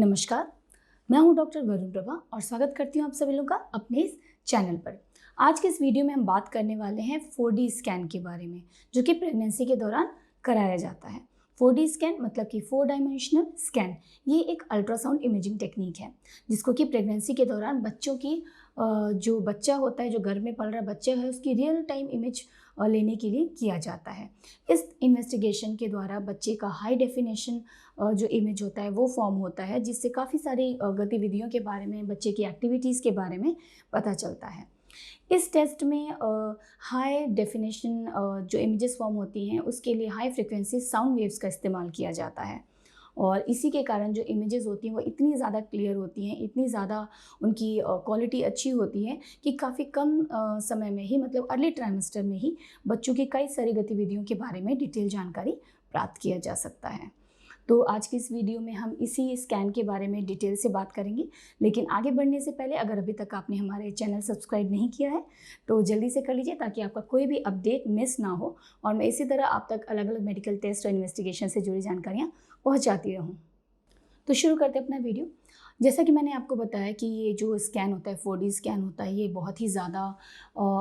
नमस्कार, मैं हूं डॉक्टर वरुण प्रभा और स्वागत करती हूं आप सभी लोगों का अपने इस चैनल पर। आज के इस वीडियो में हम बात करने वाले हैं 4D स्कैन के बारे में, जो कि प्रेगनेंसी के दौरान कराया जाता है। 4D स्कैन मतलब कि 4 डायमेंशनल स्कैन, ये एक अल्ट्रासाउंड इमेजिंग टेक्निक है जिसको कि प्रेगनेंसी के दौरान बच्चों की जो बच्चा होता है, जो घर में पल रहा बच्चा है, उसकी रियल टाइम इमेज लेने के लिए किया जाता है। इस इन्वेस्टिगेशन के द्वारा बच्चे का हाई डेफिनेशन जो इमेज होता है वो फॉर्म होता है, जिससे काफ़ी सारी गतिविधियों के बारे में, बच्चे की एक्टिविटीज़ के बारे में पता चलता है। इस टेस्ट में हाई डेफिनेशन जो इमेजेस फॉर्म होती हैं उसके लिए हाई फ्रिक्वेंसी साउंड वेव्स का इस्तेमाल किया जाता है और इसी के कारण जो इमेजेस होती हैं वो इतनी ज़्यादा क्लियर होती हैं, इतनी ज़्यादा उनकी क्वालिटी अच्छी होती है कि काफ़ी कम समय में ही, मतलब अर्ली ट्राइमेस्टर में ही बच्चों की कई सारी गतिविधियों के बारे में डिटेल जानकारी प्राप्त किया जा सकता है। तो आज की इस वीडियो में हम इसी स्कैन के बारे में डिटेल से बात करेंगे, लेकिन आगे बढ़ने से पहले अगर अभी तक आपने हमारे चैनल सब्सक्राइब नहीं किया है तो जल्दी से कर लीजिए ताकि आपका कोई भी अपडेट मिस ना हो और मैं इसी तरह आप तक अलग अलग मेडिकल टेस्ट और इन्वेस्टिगेशन से जुड़ी जानकारियाँ पहुँचाती रहूँ। तो शुरू करते हैं अपना वीडियो। जैसा कि मैंने आपको बताया कि ये जो स्कैन होता है, 4D स्कैन होता है, ये बहुत ही ज़्यादा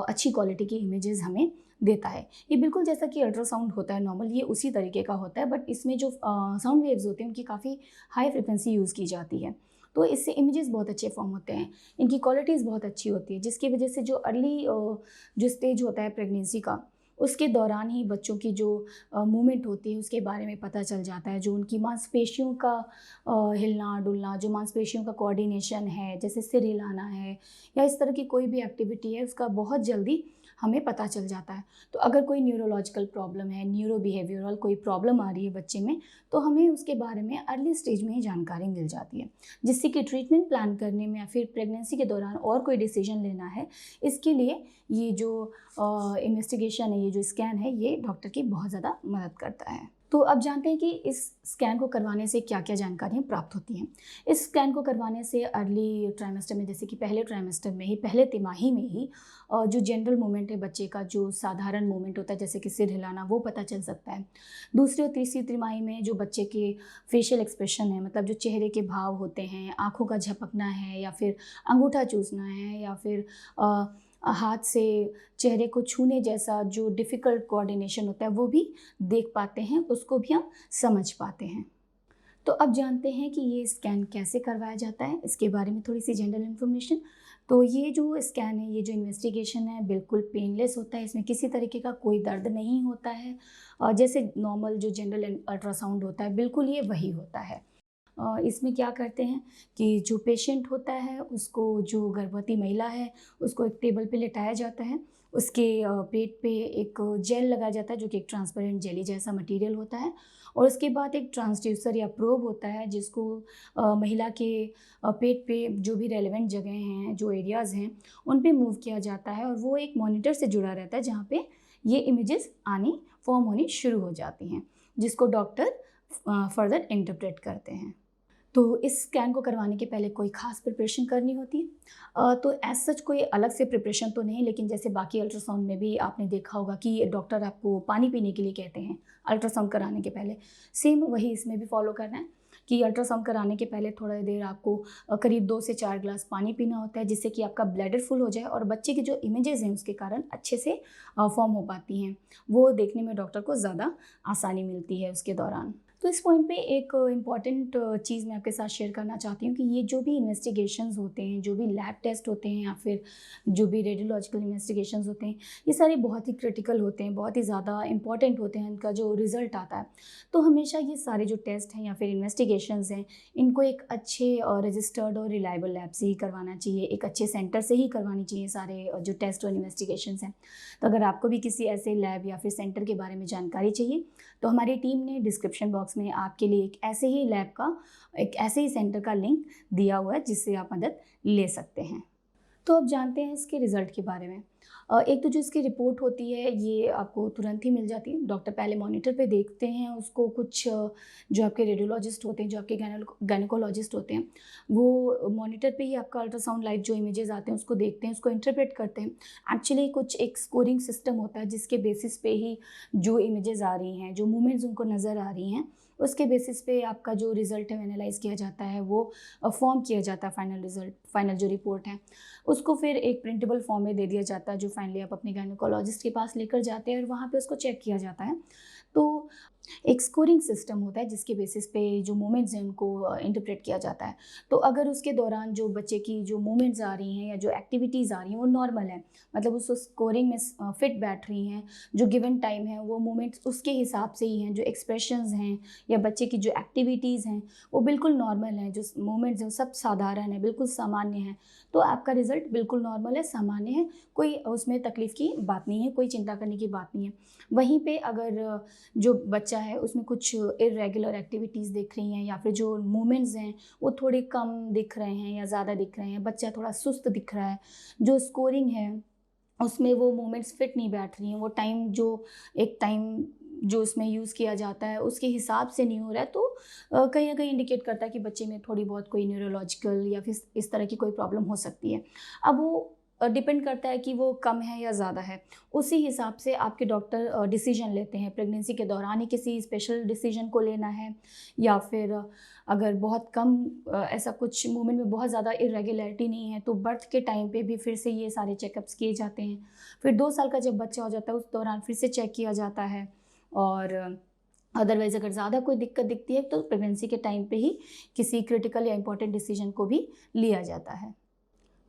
अच्छी क्वालिटी की इमेजेस हमें देता है। ये बिल्कुल जैसा कि अल्ट्रासाउंड होता है नॉर्मल, ये उसी तरीके का होता है, बट इसमें जो साउंड वेव्स होते हैं उनकी काफ़ी हाई फ्रिक्वेंसी यूज़ की जाती है, तो इससे इमेजेस बहुत अच्छे फॉर्म होते हैं। इनकी क्वालिटीज़ बहुत अच्छी होती है, जिसकी वजह से जो अर्ली जो स्टेज होता है प्रेगनेंसी का, उसके दौरान ही बच्चों की जो मूवमेंट होती है उसके बारे में पता चल जाता है। जो उनकी मांसपेशियों का हिलना डुलना, जो मांसपेशियों का कोऑर्डिनेशन है, जैसे सिर हिलाना है या इस तरह की कोई भी एक्टिविटी है, उसका बहुत जल्दी हमें पता चल जाता है। तो अगर कोई न्यूरोलॉजिकल प्रॉब्लम है, न्यूरो बिहेवियरल कोई प्रॉब्लम आ रही है बच्चे में, तो हमें उसके बारे में अर्ली स्टेज में ही जानकारी मिल जाती है, जिससे कि ट्रीटमेंट प्लान करने में या फिर प्रेगनेंसी के दौरान और कोई डिसीजन लेना है, इसके लिए ये जो इन्वेस्टिगेशन है, ये जो स्कैन है, ये डॉक्टर की बहुत ज़्यादा मदद करता है। तो अब जानते हैं कि इस स्कैन को करवाने से क्या क्या जानकारियाँ प्राप्त होती हैं। इस स्कैन को करवाने से अर्ली ट्राइमेस्टर में, जैसे कि पहले ट्राइमेस्टर में ही, पहले तिमाही में ही जो जनरल मूवमेंट है बच्चे का, जो साधारण मूवमेंट होता है जैसे कि सिर हिलाना, वो पता चल सकता है। दूसरी और तीसरी तिमाही में जो बच्चे के फेशियल एक्सप्रेशन है, मतलब जो चेहरे के भाव होते हैं, आँखों का झपकना है या फिर अंगूठा चूसना है या फिर हाथ से चेहरे को छूने जैसा जो डिफ़िकल्ट कोऑर्डिनेशन होता है, वो भी देख पाते हैं, उसको भी हम समझ पाते हैं। तो अब जानते हैं कि ये स्कैन कैसे करवाया जाता है, इसके बारे में थोड़ी सी जनरल इन्फॉर्मेशन। तो ये जो स्कैन है, ये जो इन्वेस्टिगेशन है, बिल्कुल पेनलेस होता है, इसमें किसी तरीके का कोई दर्द नहीं होता है और जैसे नॉर्मल जो जनरल अल्ट्रासाउंड होता है, बिल्कुल ये वही होता है। इसमें क्या करते हैं कि जो पेशेंट होता है उसको, जो गर्भवती महिला है, उसको एक टेबल पे लेटाया जाता है, उसके पेट पे एक जेल लगाया जाता है जो कि एक ट्रांसपेरेंट जेली जैसा मटेरियल होता है और उसके बाद एक ट्रांसड्यूसर या प्रोब होता है जिसको महिला के पेट पे जो भी रेलेवेंट जगह हैं, जो एरियाज़ हैं, उन पे मूव किया जाता है और वो एक मॉनिटर से जुड़ा रहता है जहाँ पे ये इमेजेस आनी फॉर्म होनी शुरू हो जाती हैं, जिसको डॉक्टर फर्दर इंटरप्रेट करते हैं। तो इस स्कैन को करवाने के पहले कोई ख़ास प्रिपरेशन करनी होती है, तो एज़ सच कोई अलग से प्रिपरेशन तो नहीं, लेकिन जैसे बाकी अल्ट्रासाउंड में भी आपने देखा होगा कि डॉक्टर आपको पानी पीने के लिए कहते हैं अल्ट्रासाउंड कराने के पहले, सेम वही इसमें भी फॉलो करना है कि अल्ट्रासाउंड कराने के पहले थोड़ी देर आपको करीब 2 से 4 ग्लास पानी पीना होता है, जिससे कि आपका ब्लैडर फुल हो जाए और बच्चे की जो इमेजेस हैं उसके कारण अच्छे से फॉर्म हो पाती हैं, वो देखने में डॉक्टर को ज़्यादा आसानी मिलती है उसके दौरान। तो इस पॉइंट पे एक इम्पॉर्टेंट चीज़ मैं आपके साथ शेयर करना चाहती हूँ कि ये जो भी इन्वेस्टिगेशंस होते हैं, जो भी लैब टेस्ट होते हैं या फिर जो भी रेडियोलॉजिकल इन्वेस्टिगेशंस होते हैं, ये सारे बहुत ही क्रिटिकल होते हैं, बहुत ही ज़्यादा इंपॉर्टेंट होते हैं, इनका जो रिज़ल्ट आता है। तो हमेशा ये सारे जो टेस्ट हैं या फिर इन्वेस्टिगेशंस हैं, इनको एक अच्छे रजिस्टर्ड और रिलायबल लैब से ही करवाना चाहिए, एक अच्छे सेंटर से ही करवानी चाहिए सारे जो टेस्ट और इन्वेस्टिगेशंस हैं। तो अगर आपको भी किसी ऐसे लैब या फिर सेंटर के बारे में जानकारी चाहिए तो हमारी टीम ने डिस्क्रिप्शन बॉक्स में आपके लिए एक ऐसे ही लैब का, एक ऐसे ही सेंटर का लिंक दिया हुआ है जिससे आप मदद ले सकते हैं। तो अब जानते हैं इसके रिज़ल्ट के बारे में। एक तो जो इसकी रिपोर्ट होती है ये आपको तुरंत ही मिल जाती है। डॉक्टर पहले मॉनिटर पे देखते हैं उसको, कुछ जो आपके रेडियोलॉजिस्ट होते हैं, जो आपके गायनेकोलॉजिस्ट होते हैं, वो मॉनिटर पे ही आपका अल्ट्रासाउंड लाइव जो इमेजेस आते हैं उसको देखते हैं, उसको इंटरप्रेट करते हैं। एक्चुअली कुछ एक स्कोरिंग सिस्टम होता है जिसके बेसिस पे ही जो इमेजेस आ रही हैं, जो मूवमेंट्स उनको नज़र आ रही हैं, उसके बेसिस पे आपका जो रिज़ल्ट है एनालाइज किया जाता है, वो फॉर्म किया जाता है, फाइनल रिज़ल्ट, फाइनल जो रिपोर्ट है उसको फिर एक प्रिंटेबल फॉर्म में दे दिया जाता है, जो फाइनली आप अपने गायनेकोलॉजिस्ट के पास लेकर जाते हैं और वहाँ पे उसको चेक किया जाता है। तो एक स्कोरिंग सिस्टम होता है जिसके बेसिस पे जो मूवमेंट्स हैं उनको इंटरप्रेट किया जाता है। तो अगर उसके दौरान जो बच्चे की जो मूवमेंट्स आ रही हैं या जो एक्टिविटीज़ आ रही हैं वो नॉर्मल हैं, मतलब उस स्कोरिंग में फिट बैठ रही हैं, जो गिवन टाइम है वो मूवमेंट्स उसके हिसाब से ही हैं, जो एक्सप्रेशंस हैं या बच्चे की जो एक्टिविटीज़ हैं वो बिल्कुल नॉर्मल हैं, जो मूवमेंट्स हैं वो सब साधारण है, बिल्कुल सामान्य हैं, तो आपका रिज़ल्ट बिल्कुल नॉर्मल है, सामान्य है, कोई उसमें तकलीफ़ की बात नहीं है, कोई चिंता करने की बात नहीं है। वहीं पे अगर जो बच्चा है उसमें कुछ इर्रेगुलर एक्टिविटीज़ दिख रही हैं या फिर जो मूवमेंट्स हैं वो थोड़े कम दिख रहे हैं या ज़्यादा दिख रहे हैं, बच्चा थोड़ा सुस्त दिख रहा है, जो स्कोरिंग है उसमें वो मूवमेंट्स फिट नहीं बैठ रही हैं, वो टाइम जो एक टाइम जो उसमें यूज़ किया जाता है उसके हिसाब से नहीं हो रहा है, तो कहीं ना कहीं इंडिकेट करता है कि बच्चे में थोड़ी बहुत कोई न्यूरोलॉजिकल या फिर इस तरह की कोई प्रॉब्लम हो सकती है। अब वो डिपेंड करता है कि वो कम है या ज़्यादा है, उसी हिसाब से आपके डॉक्टर डिसीजन लेते हैं। प्रेगनेंसी के दौरान ही किसी स्पेशल डिसीजन को लेना है या फिर अगर बहुत कम ऐसा कुछ मूवमेंट में बहुत ज़्यादा इरेगुलरिटी नहीं है तो बर्थ के टाइम पे भी फिर से ये सारे चेकअप्स किए जाते हैं। फिर 2 साल का जब बच्चा हो जाता है उस दौरान फिर से चेक किया जाता है, और अदरवाइज़ अगर ज़्यादा कोई दिक्कत दिखती है तो प्रेगनेंसी के टाइम पे ही किसी क्रिटिकल या इंपॉर्टेंट डिसीजन को भी लिया जाता है।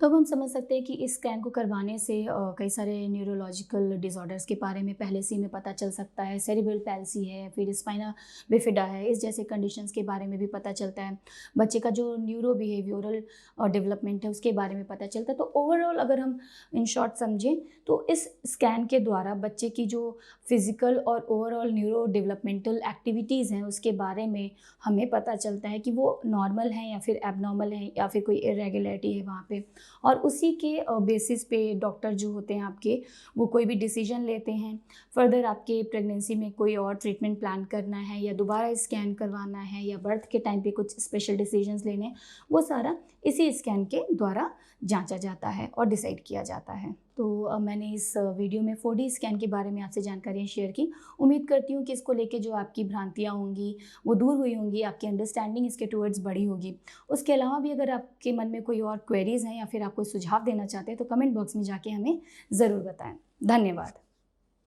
तो अब हम समझ सकते हैं कि इस स्कैन को करवाने से कई सारे न्यूरोलॉजिकल डिसऑर्डर्स के बारे में पहले से ही हमें पता चल सकता है। सेरिब्रल पैल्सी है, फिर स्पाइना बिफिडा है, इस जैसे कंडीशंस के बारे में भी पता चलता है। बच्चे का जो न्यूरो बिहेवियरल डेवलपमेंट है उसके बारे में पता चलता है। तो ओवरऑल अगर हम इन शॉर्ट समझें तो इस स्कैन के द्वारा बच्चे की जो फिज़िकल और ओवरऑल न्यूरो डेवलपमेंटल एक्टिविटीज़ हैं उसके बारे में हमें पता चलता है कि वो नॉर्मल हैं या फिर एबनॉर्मल हैं या फिर कोई इरेगुलरिटी है वहाँ पे। और उसी के बेसिस पे डॉक्टर जो होते हैं आपके वो कोई भी डिसीजन लेते हैं। फर्दर आपके प्रेगनेंसी में कोई और ट्रीटमेंट प्लान करना है या दोबारा स्कैन करवाना है या बर्थ के टाइम पे कुछ स्पेशल डिसीजंस लेने हैं, वो सारा इसी स्कैन के द्वारा जांचा जाता है और डिसाइड किया जाता है। तो मैंने इस वीडियो में 4D स्कैन के बारे में आपसे जानकारियाँ शेयर की। उम्मीद करती हूँ कि इसको लेके जो आपकी भ्रांतियाँ होंगी वो दूर हुई होंगी, आपकी अंडरस्टैंडिंग इसके टुवर्ड्स बढ़ी होगी। उसके अलावा भी अगर आपके मन में कोई और क्वेरीज़ हैं या फिर आप कोई सुझाव देना चाहते हैं तो कमेंट बॉक्स में जाके हमें ज़रूर बताएं। धन्यवाद।